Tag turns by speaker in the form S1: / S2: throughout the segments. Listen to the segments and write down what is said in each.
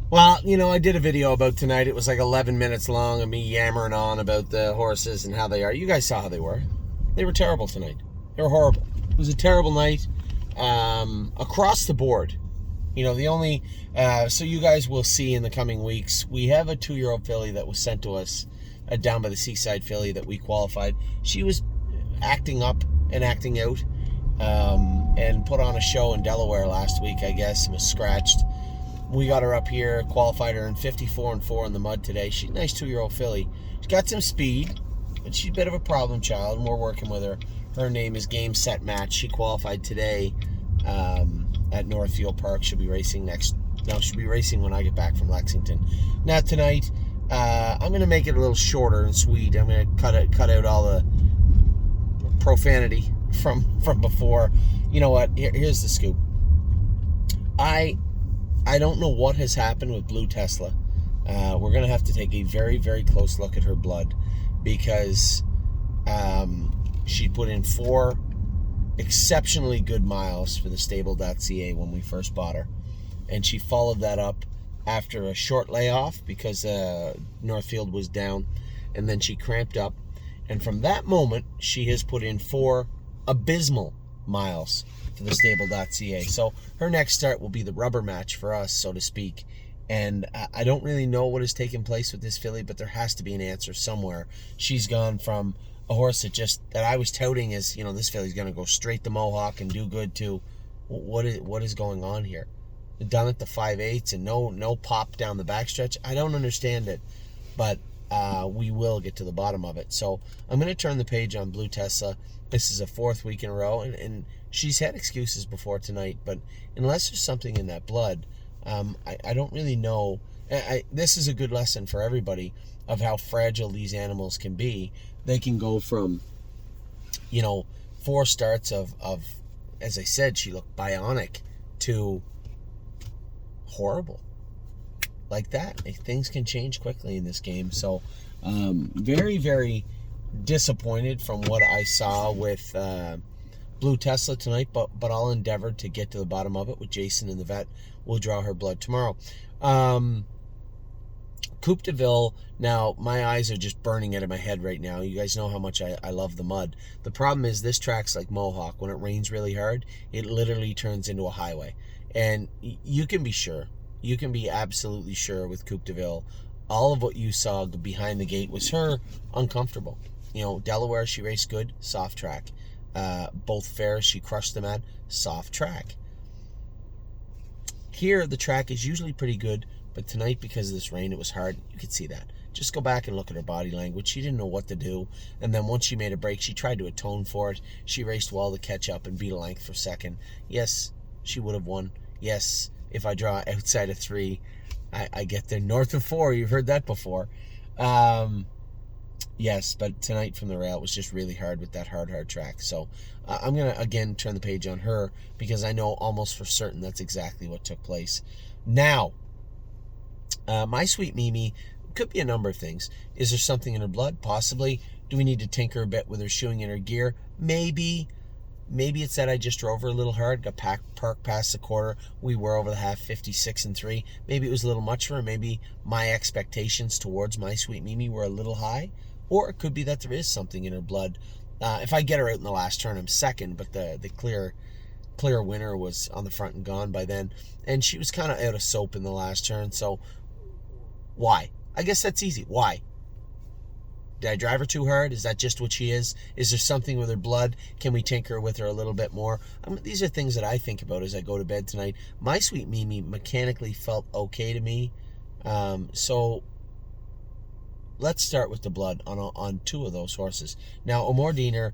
S1: Well, I did a video about tonight. It was like 11 minutes long of me yammering on about the horses and how they are. You guys saw how they were. They were terrible tonight. They were horrible. It was a terrible night across the board. The only, so you guys will see in the coming weeks, we have a 2-year-old filly that was sent to us down by the Seaside filly that we qualified. She was acting up and acting out and put on a show in Delaware last week, I guess, and was scratched. We got her up here, qualified her in 54-4 in the mud today. She's a nice 2-year-old filly. She's got some speed, but she's a bit of a problem child, and we're working with her. Her name is Game Set Match. She qualified today at Northfield Park. She'll be racing she'll be racing when I get back from Lexington. Now tonight, I'm going to make it a little shorter and sweet. I'm going to cut out all the profanity from before. You know what? Here's the scoop. I don't know what has happened with Blue Tesla. We're going to have to take a very, very close look at her blood because she put in 4 exceptionally good miles for the stable.ca when we first bought her. And she followed that up after a short layoff because Northfield was down, and then she cramped up. And from that moment, she has put in 4 abysmal miles for the stable.ca. So her next start will be the rubber match for us, so to speak. And I don't really know what has taken place with this filly, but there has to be an answer somewhere. She's gone from a horse that I was touting as, this filly's going to go straight to Mohawk and do good, to what is going on here? Done at the 5/8 and no pop down the backstretch. I don't understand it, but we will get to the bottom of it. So I'm going to turn the page on Blue Tesla. This is a 4th week in a row, and she's had excuses before tonight, but unless there's something in that blood, I don't really know. This is a good lesson for everybody of how fragile these animals can be. They can go from, 4 starts of, as I said, she looked bionic, to horrible. Like that. Things can change quickly in this game. So, very, very disappointed from what I saw with Blue Tesla tonight, but I'll endeavor to get to the bottom of it with Jason and the vet. We'll draw her blood tomorrow. Coupe de Ville, now my eyes are just burning out of my head right now. You guys know how much I love the mud. The problem is this track's like Mohawk. When it rains really hard, it literally turns into a highway. And you can be sure, you can be absolutely sure with Coupe de Ville, all of what you saw behind the gate was her uncomfortable. Delaware, she raced good, soft track. Both fairs, she crushed them at, soft track. Here, the track is usually pretty good, but tonight, because of this rain, it was hard. You could see that. Just go back and look at her body language. She didn't know what to do, and then once she made a break, she tried to atone for it. She raced well to catch up and beat a length for second. Yes, she would have won. Yes, if I draw outside of 3, I get there north of 4. You've heard that before. Yes, but tonight from the rail was just really hard with that hard track. So I'm going to, again, turn the page on her because I know almost for certain that's exactly what took place. Now, My Sweet Mimi could be a number of things. Is there something in her blood? Possibly. Do we need to tinker a bit with her shoeing and her gear? Maybe. Maybe it's that I just drove her a little hard, got parked past the quarter. We were over the half, 56-3. Maybe it was a little much for her. Maybe my expectations towards My Sweet Mimi were a little high. Or it could be that there is something in her blood. If I get her out in the last turn, I'm second, but the clear winner was on the front and gone by then. And she was kind of out of soap in the last turn, so why? I guess that's easy. Why? Did I drive her too hard? Is that just what she is? Is there something with her blood? Can we tinker with her a little bit more? These are things that I think about as I go to bed tonight. My Sweet Mimi mechanically felt okay to me. So let's start with the blood on 2 of those horses. Now, Omordiner,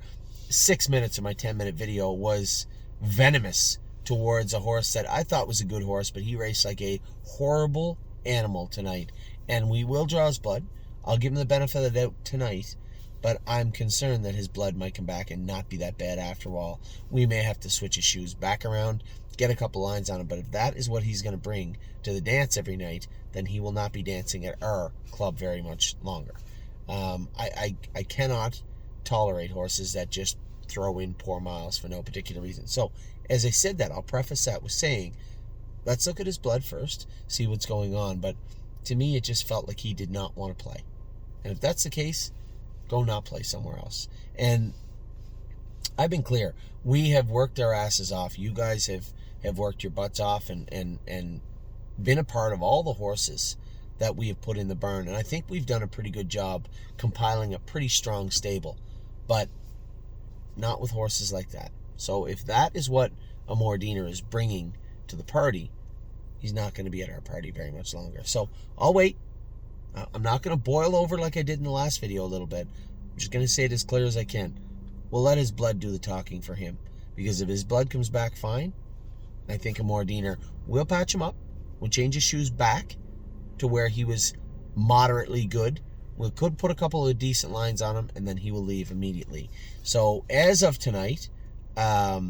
S1: 6 minutes of my 10-minute video was venomous towards a horse that I thought was a good horse, but he raced like a horrible animal tonight. And we will draw his blood. I'll give him the benefit of the doubt tonight, but I'm concerned that his blood might come back and not be that bad after all. We may have to switch his shoes back around, get a couple lines on him, but if that is what he's going to bring to the dance every night, then he will not be dancing at our club very much longer. I cannot tolerate horses that just throw in poor miles for no particular reason. So, as I said that, I'll preface that with saying Let's look at his blood first, see what's going on. But to me, it just felt like he did not want to play. And if that's the case, go not play somewhere else. And I've been clear. We have worked our asses off. You guys have worked your butts off and been a part of all the horses that we have put in the barn. And I think we've done a pretty good job compiling a pretty strong stable. But not with horses like that. So if that is what Amor Diener is bringing to the party, he's not going to be at our party very much longer. So I'll wait. I'm not going to boil over like I did in the last video a little bit. I'm just going to say it as clear as I can. We'll let his blood do the talking for him. Because if his blood comes back fine, I think Amor Diener will patch him up. We'll change his shoes back to where he was moderately good. We could put a couple of decent lines on him, and then he will leave immediately. So as of tonight, I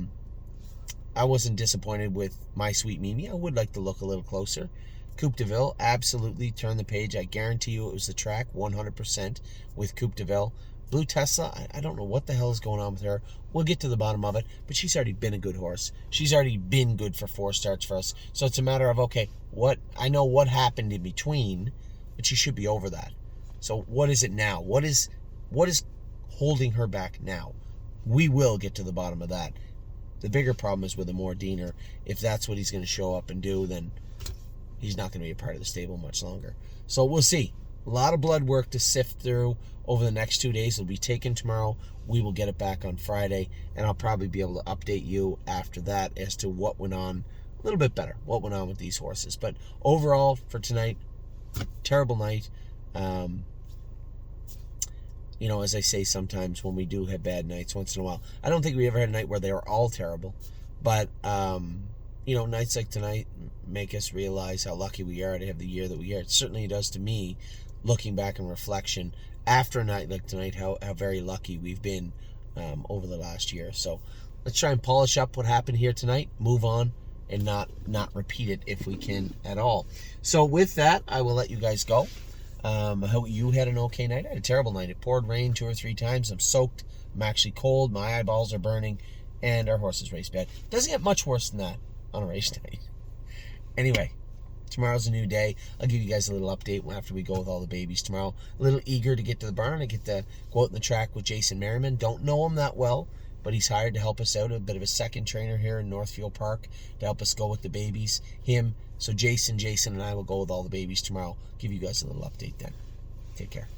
S1: wasn't disappointed with My Sweet Mimi. I would like to look a little closer. Coupe de Ville, absolutely turn the page. I guarantee you it was the track, 100% with Coupe de Ville. Blue Tesla, I don't know what the hell is going on with her. We'll get to the bottom of it, but she's already been a good horse. She's already been good for 4 starts for us. So it's a matter of, okay, I know what happened in between, but she should be over that. So what is it now? What is holding her back now? We will get to the bottom of that. The bigger problem is with Amor Diener. If that's what he's going to show up and do, then he's not going to be a part of the stable much longer. So we'll see. A lot of blood work to sift through over the next 2 days. It'll be taken tomorrow. We will get it back on Friday, and I'll probably be able to update you after that as to what went on a little bit better, what went on with these horses. But overall, for tonight, terrible night. As I say sometimes when we do have bad nights once in a while, I don't think we ever had a night where they were all terrible. But, nights like tonight make us realize how lucky we are to have the year that we are. It certainly does to me, looking back in reflection after a night like tonight, how very lucky we've been over the last year. So let's try and polish up what happened here tonight, move on, and not repeat it if we can at all. So with that, I will let you guys go. I hope you had an okay night. I had a terrible night. It poured rain 2 or 3 times. I'm soaked. I'm actually cold. My eyeballs are burning. And our horses race bad. Doesn't get much worse than that on a race night. Anyway, tomorrow's a new day. I'll give you guys a little update after we go with all the babies tomorrow. A little eager to get to the barn. I get to go out in the track with Jason Merriman. Don't know him that well, but he's hired to help us out. A bit of a second trainer here in Northfield Park to help us go with the babies. So Jason, and I will go with all the babies tomorrow. Give you guys a little update then. Take care.